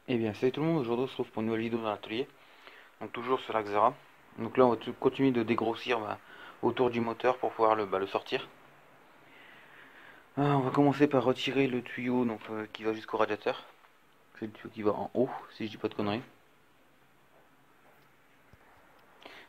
Et bien salut tout le monde, aujourd'hui on se retrouve pour une nouvelle vidéo dans l'atelier. Donc toujours sur la Xera. Donc là on va continuer de dégrossir autour du moteur pour pouvoir le sortir. On va commencer par retirer le tuyau qui va jusqu'au radiateur. C'est le tuyau qui va en haut, si je dis pas de conneries.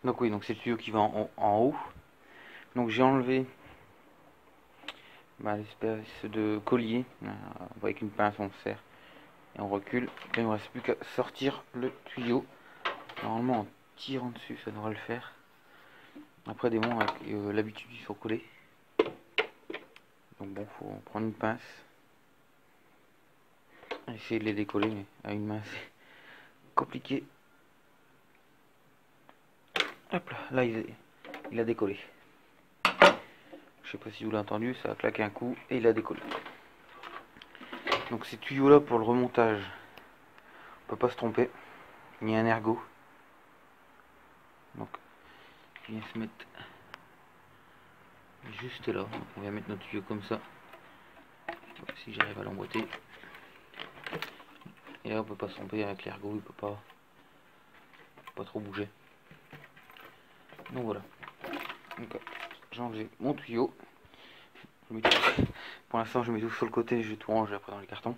Donc oui, donc c'est le tuyau qui va en haut. Donc j'ai enlevé l'espèce de collier. Avec une pince on serre et on recule. Là, il ne me reste plus qu'à sortir le tuyau. Normalement en tirant dessus ça devrait le faire. Après des moments avec l'habitude ils sont collés. Donc bon, faut prendre une pince. Essayer de les décoller, mais à une main c'est compliqué. Hop là, il a décollé. Je sais pas si vous l'avez entendu, ça a claqué un coup et il a décollé. Donc ces tuyaux là pour le remontage, on peut pas se tromper. Il y a un ergot. Donc il vient se mettre juste là. Donc, on va mettre notre tuyau comme ça. Si j'arrive à l'emboîter. Et là on peut pas se tromper avec l'ergot, il peut pas trop bouger. Donc voilà. Donc j'ai enlevé mon tuyau. Pour l'instant je mets tout sur le côté, je vais tout ranger après dans les cartons.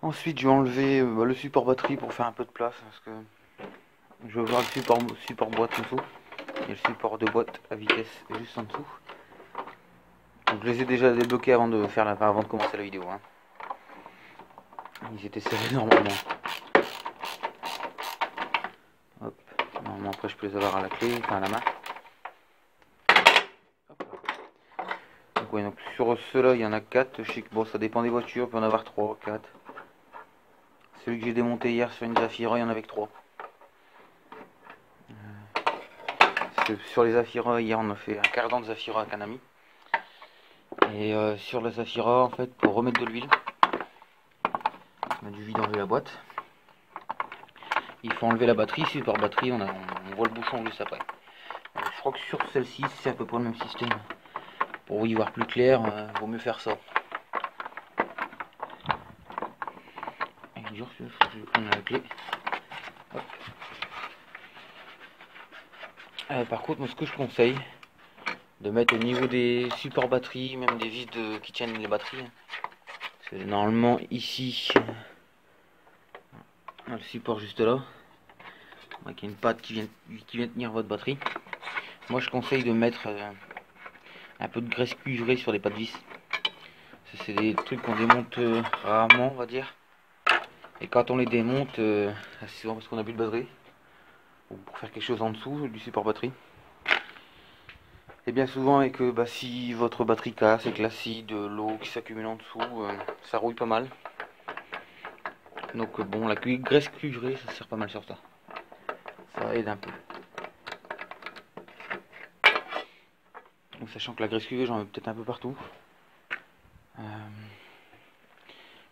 Ensuite je vais enlever le support batterie pour faire un peu de place parce que je vais voir le support boîte en dessous. Et le support de boîte à vitesse juste en dessous. Donc je les ai déjà débloqués avant de commencer la vidéo. Ils étaient serrés normalement. Hop. Normalement après je peux les avoir à la clé, enfin à la main. Donc, ouais, donc sur ceux-là il y en a 4. Je sais que bon ça dépend des voitures, il peut en avoir 3, 4. Celui que j'ai démonté hier sur une Zafira, il y en avait que 3. Sur les Zafira, hier on a fait un cardan de Zafira avec un ami. Et sur la Zafira, en fait, pour remettre de l'huile, on a dû vider la boîte. Il faut enlever la batterie, support batterie, on voit le bouchon juste après. Je crois que sur celle-ci, c'est à peu près le même système. Pour y voir plus clair, vaut mieux faire ça. Et je vais prendre la clé. Par contre, moi, ce que je conseille, de mettre au niveau des supports batterie, même des vis qui tiennent les batteries. C'est normalement ici, le support juste là. Il y a une patte qui vient tenir votre batterie. Moi, je conseille de mettre un peu de graisse cuivrée sur les pattes vis. C'est des trucs qu'on démonte rarement, on va dire. Et quand on les démonte, c'est souvent parce qu'on a plus de batterie. Ou pour faire quelque chose en dessous du support batterie. Et bien souvent avec si votre batterie casse avec l'acide, l'eau qui s'accumule en dessous, ça rouille pas mal. Donc bon, la graisse cuivrée ça sert pas mal sur ça. Ça aide un peu. Donc, sachant que la graisse cuivrée j'en mets peut-être un peu partout.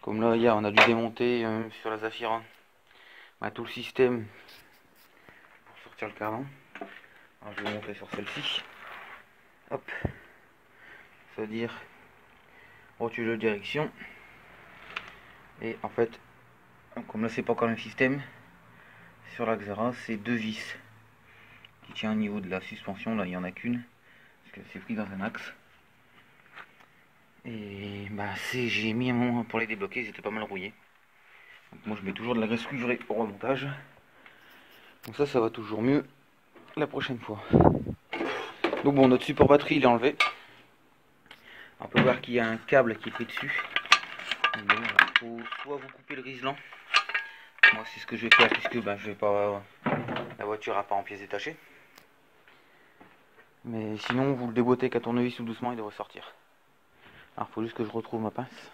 Comme là hier on a dû démonter sur la Zafira tout le système pour sortir le cardan. Alors je vais montrer sur celle-ci. Hop. C'est-à-dire rotule de direction. Et en fait, comme là c'est pas encore le même système, sur la Xera c'est 2 vis qui tient au niveau de la suspension. Là il n'y en a qu'une parce que c'est pris dans un axe. Et j'ai mis un moment pour les débloquer, ils étaient pas mal rouillés. Donc moi je mets toujours de la graisse cuivrée au remontage. Donc ça va toujours mieux la prochaine fois. Donc bon, notre support batterie il est enlevé. On peut voir qu'il y a un câble qui est pris dessus. Il faut soit vous couper le riselant. Moi c'est ce que je vais faire puisque je vais pas, la voiture n'a pas en pièces détachées. Mais sinon vous le déboîtez qu'à tournevis tout doucement, il devrait sortir. Alors il faut juste que je retrouve ma pince.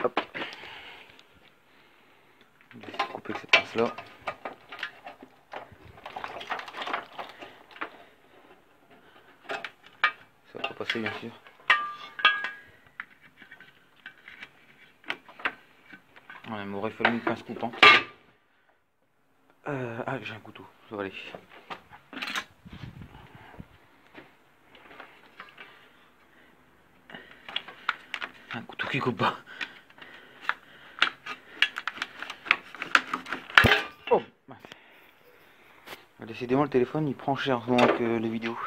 Hop. Je vais essayer de couper avec cette pince là. Ça va passer bien sûr. Ouais, il m'aurait fallu une pince coupante. Ah, j'ai un couteau, ça va aller. Un couteau qui coupe pas. Oh, décidément le téléphone il prend cher en ce moment que les vidéos.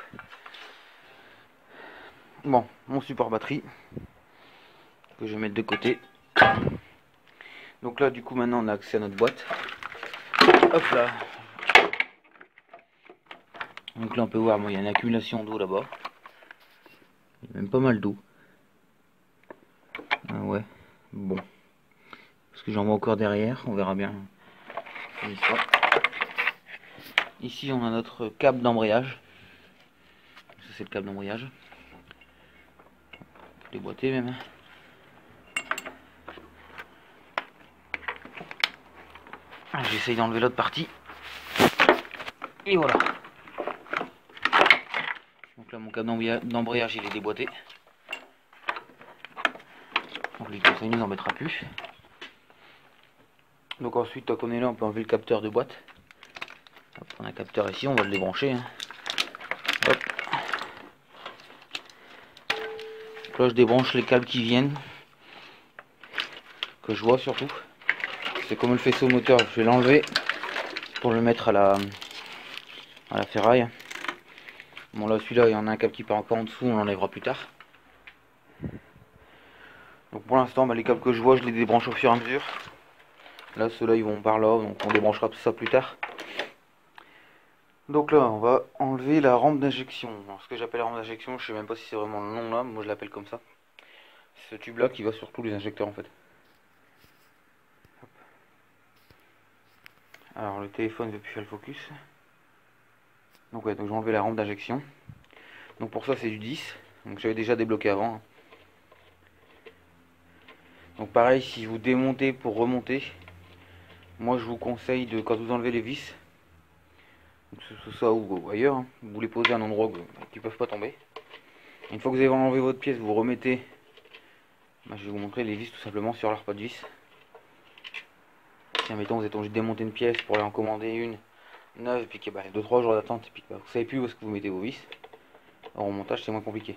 Bon, mon support batterie que je vais mettre de côté. Donc là du coup maintenant on a accès à notre boîte. Hop là. Donc là on peut voir, bon, il y a une accumulation d'eau là-bas. Il y a même pas mal d'eau. Ah ouais, bon. Parce que j'en vois encore derrière, on verra bien. Ici on a notre câble d'embrayage. Ça c'est le câble d'embrayage. Déboîté même. J'essaye d'enlever l'autre partie. Et voilà. Donc là mon câble d'embrayage il est déboîté. Donc lui ça ne nous embêtera plus. Donc ensuite tant qu'on est là on peut enlever le capteur de boîte. Hop, on a un capteur ici, on va le débrancher. Hein. Hop. Donc là je débranche les câbles qui viennent. Que je vois surtout. C'est comme le faisceau moteur, je vais l'enlever pour le mettre à la ferraille. Bon là celui-là il y en a un câble qui part encore en dessous, on l'enlèvera plus tard. Donc pour l'instant les câbles que je vois je les débranche au fur et à mesure. Là ceux-là ils vont par là, donc on débranchera tout ça plus tard. Donc là on va enlever la rampe d'injection. Ce que j'appelle la rampe d'injection, je sais même pas si c'est vraiment le nom là, moi je l'appelle comme ça. C'est ce tube là qui va sur tous les injecteurs en fait. Hop. Alors le téléphone ne veut plus faire le focus. Donc ouais, donc j'ai enlevé la rampe d'injection. Donc pour ça c'est du 10. Donc j'avais déjà débloqué avant. Donc pareil, si vous démontez pour remonter, moi je vous conseille de, quand vous enlevez les vis, que ce soit ça ou ailleurs, hein, vous les posez à un endroit qui ne peuvent pas tomber. Une fois que vous avez enlevé votre pièce, vous remettez, je vais vous montrer les vis tout simplement sur leur pas de vis. Si admettons vous êtes obligé de démonter une pièce pour aller en commander une neuve, et puis que 2-3 jours d'attente, et puis vous savez plus où est-ce que vous mettez vos vis, en remontage c'est moins compliqué.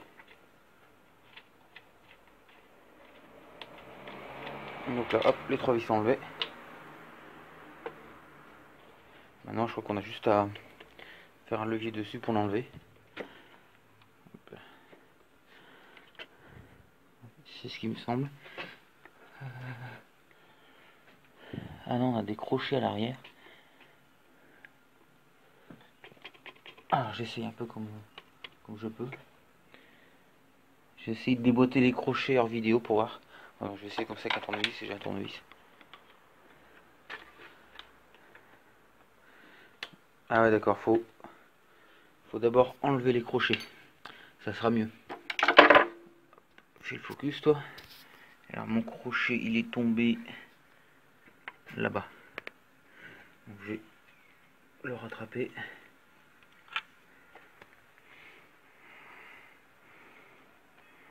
Donc là hop, les 3 vis sont enlevées. Maintenant je crois qu'on a juste à faire un levier dessus pour l'enlever. C'est ce qui me semble. Ah non, on a des crochets à l'arrière. Ah, j'essaye un peu comme je peux. J'essaie de déboîter les crochets hors vidéo pour voir. Alors, je vais essayer comme ça avec un tournevis et j'ai un tournevis. Ah ouais d'accord, faut d'abord enlever les crochets. Ça sera mieux. Fais le focus toi. Alors mon crochet il est tombé là-bas. Donc je vais le rattraper.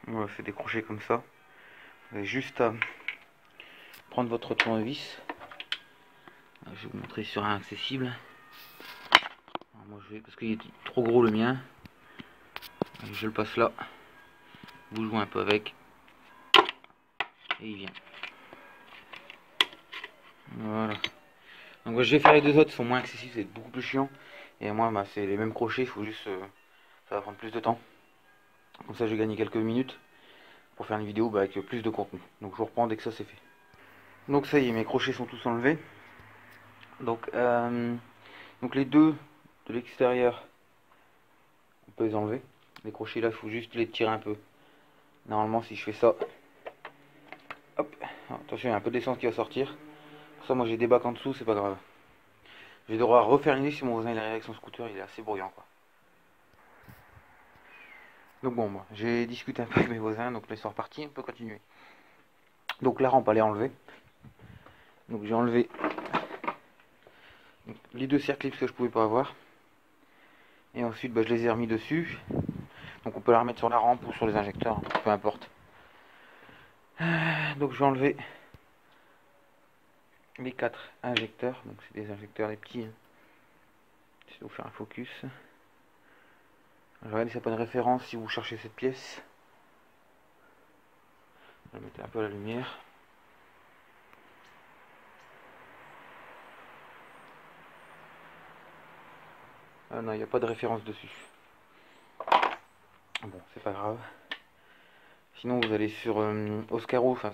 Voilà, c'est des crochets comme ça. Vous avez juste à prendre votre tournevis. Je vais vous montrer sur un accessible. Alors moi je vais, parce qu'il est trop gros le mien. Je le passe là. Vous jouez un peu avec. Et il vient. Voilà. Donc je vais faire les deux autres, ils sont moins accessibles, c'est beaucoup plus chiant. Et moi c'est les mêmes crochets, il faut juste ça va prendre plus de temps. Comme ça j'ai gagné quelques minutes pour faire une vidéo avec plus de contenu. Donc je vous reprends dès que ça c'est fait. Donc ça y est, mes crochets sont tous enlevés. Donc les deux de l'extérieur, on peut les enlever. Les crochets là, il faut juste les tirer un peu. Normalement si je fais ça, hop, attention il y a un peu d'essence qui va sortir. Pour ça moi j'ai des bacs en dessous, c'est pas grave. Je vais devoir refaire une liste si mon voisin il arrive avec son scooter, il est assez bruyant quoi. Donc bon, moi j'ai discuté un peu avec mes voisins, donc là ils sont repartis, on peut continuer. Donc la rampe elle est enlevée. Donc j'ai enlevé les deux circlips que je pouvais pas avoir. Et ensuite je les ai remis dessus. Donc on peut la remettre sur la rampe ou sur les injecteurs, peu importe. Donc je vais enlever les 4 injecteurs. Donc c'est des injecteurs les petits. Je vais vous faire un focus. Regardez, ça n'a pas de référence si vous cherchez cette pièce. Je vais mettre un peu la lumière. Ah non, il n'y a pas de référence dessus. Bon, c'est pas grave. Sinon, vous allez sur Oscaro, enfin,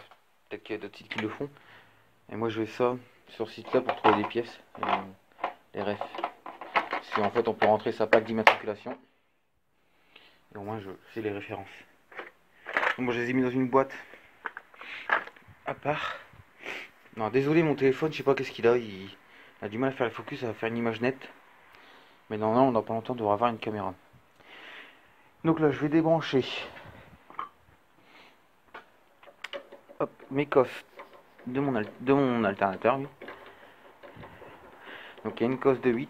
peut-être qu'il y a d'autres sites qui le font. Et moi, je vais ça sur ce site-là pour trouver des pièces, les refs. Parce qu'en fait, on peut rentrer sa plaque d'immatriculation. Et au moins, je sais les références. Donc, moi, je les ai mis dans une boîte à part. Non, désolé, mon téléphone, je sais pas qu'est-ce qu'il a. Il a du mal à faire le focus, à faire une image nette. Mais non, dans pas longtemps, on devra avoir une caméra. Donc là, je vais débrancher mes coffres de mon alternateur. Lui. Donc il y a une cosse de 8.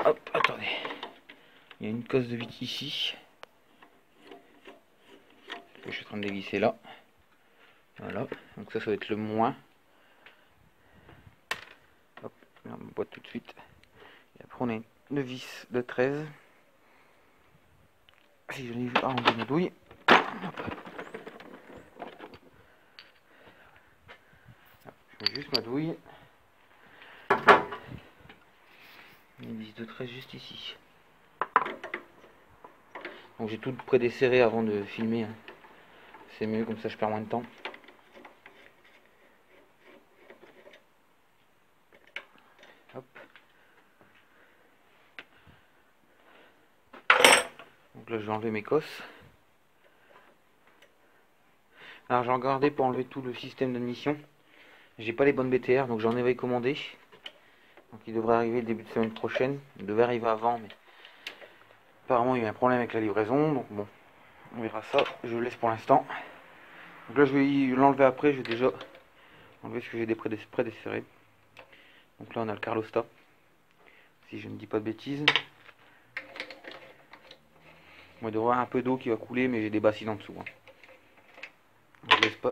Hop, attendez. Il y a une cosse de 8 ici. Que je suis en train de dévisser là. Voilà. Donc ça va être le moins. Hop, on me boîte tout de suite. Et après on a une vis de 13. Si je n'ai pas enlevé ma douille. Je mets juste ma douille. Une vis de 13 juste ici. Donc j'ai tout prédesserré avant de filmer. C'est mieux, comme ça je perds moins de temps. Hop. Donc là je vais enlever mes cosses. Alors j'ai regardé pour enlever tout le système d'admission. J'ai pas les bonnes BTR, donc j'en avais commandé. Donc il devrait arriver le début de semaine prochaine. Il devait arriver avant, mais apparemment il y a un problème avec la livraison. Donc bon, on verra ça. Je le laisse pour l'instant. Donc là je vais l'enlever après. Je vais déjà enlever ce que j'ai des prédesserrés. Donc là on a le Carlosta. Si je ne dis pas de bêtises. On va devoir un peu d'eau qui va couler, mais j'ai des bassines en dessous. Hein. Je laisse pas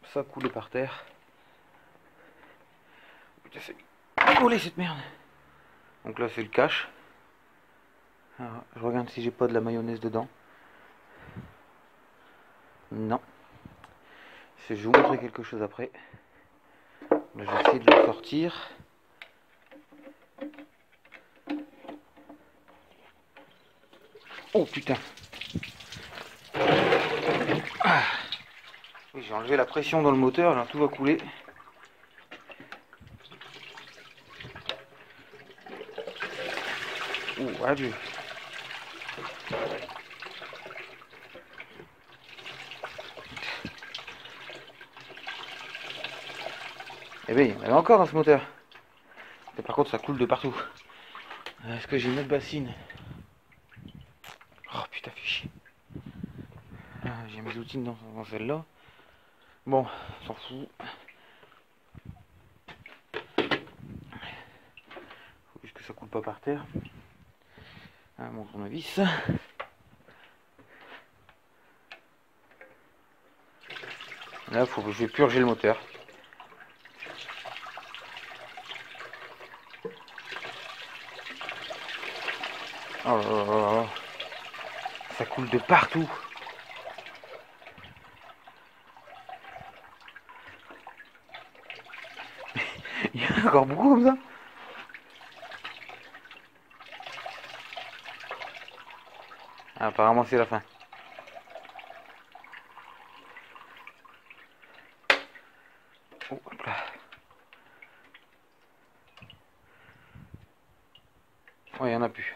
ça couler par terre. Putain, c'est collé cette merde. Donc là c'est le cache. Alors, je regarde si j'ai pas de la mayonnaise dedans. Non. Je vais vous montrer quelque chose après. Là, je vais essayer de le sortir. Oh putain. Ah. Oui, j'ai enlevé la pression dans le moteur, alors tout va couler. Oh, adieu. Eh bien, il y en avait encore dans ce moteur. Et par contre, ça coule de partout. Est-ce que j'ai une autre bassine? Oh putain, fais chier. Ah, j'ai mes outils dans celle-là. Bon, on s'en fout. Faut juste que ça coule pas par terre. Ah, mon tournevis. Là, je vais purger le moteur. Oh là là là là. Ça coule de partout. Il y en a encore beaucoup comme ça. Ah, apparemment c'est la fin. Oh, hop là. Oh, il n'y en a plus.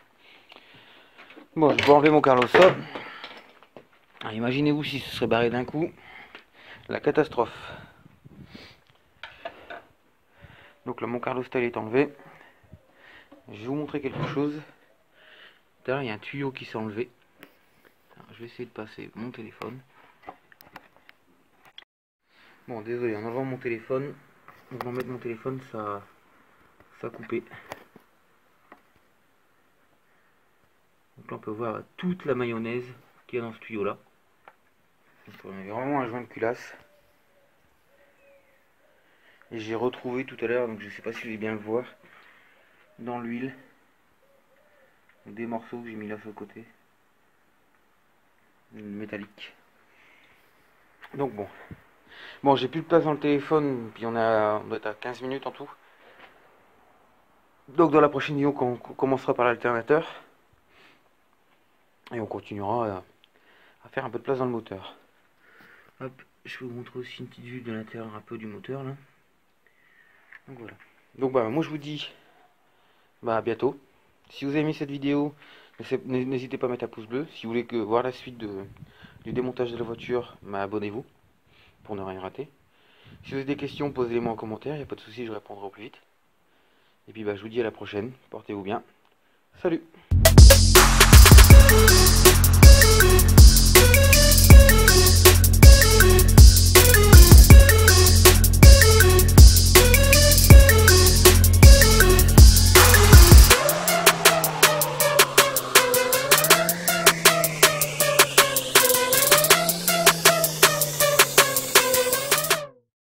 Bon, je vais enlever mon Carlosta. Imaginez-vous si ce serait barré d'un coup. La catastrophe. Donc là, mon Carlosta est enlevé. Je vais vous montrer quelque chose. Là, il y a un tuyau qui s'est enlevé. Alors, je vais essayer de passer mon téléphone. Bon, désolé, en enlevant mon téléphone, en voulant mettre mon téléphone, ça a coupé. Donc Donc là on peut voir toute la mayonnaise qu'il y a dans ce tuyau là. Donc on avait vraiment un joint de culasse. Et j'ai retrouvé tout à l'heure, donc je sais pas si vous allez bien le voir, dans l'huile, des morceaux que j'ai mis là sur le côté, métallique. Donc bon, j'ai plus de place dans le téléphone, puis on doit être à 15 minutes en tout. Donc dans la prochaine vidéo, on commencera par l'alternateur, et on continuera à faire un peu de place dans le moteur. Hop, je vais vous montrer aussi une petite vue de l'intérieur un peu du moteur là. Donc voilà. Donc moi je vous dis à bientôt. Si vous avez aimé cette vidéo, n'hésitez pas à mettre un pouce bleu. Si vous voulez voir la suite du démontage de la voiture, abonnez-vous pour ne rien rater. Si vous avez des questions, posez-les-moi en commentaire, il n'y a pas de souci, je répondrai au plus vite. Et puis je vous dis à la prochaine, portez-vous bien. Salut!